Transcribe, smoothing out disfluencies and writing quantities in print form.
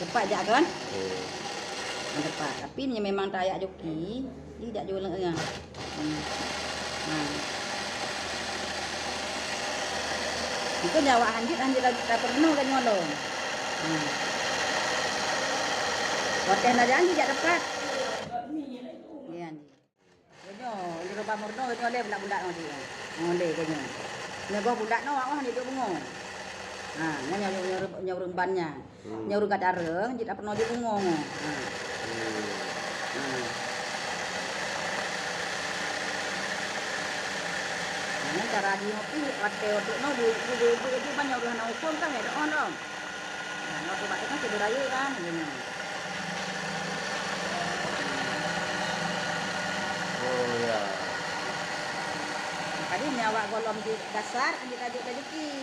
Cepat je kan? Oh. Cepat. Tapi ni memang tak ayak joki. Dia tak jual lagi. Itu jawab hanjit tak pernah kan ngolong. Hotel na janji tak dapat. Ya ni. Kenyo, di rumah murno itu oleh budak-budak no dia. Oleh kenyo. Nego budak no awak ni tu bungo. Nyaurung bannya. Nyaurung kadareng, jadi pernah di bungo. Cara di ngopi hotel no di banyak orang hukum kan ya on dong. Waktu batik kan tidur raya kan gini. Oh ya. Tadi ni awak golong di dasar, anjir tajuk rezeki.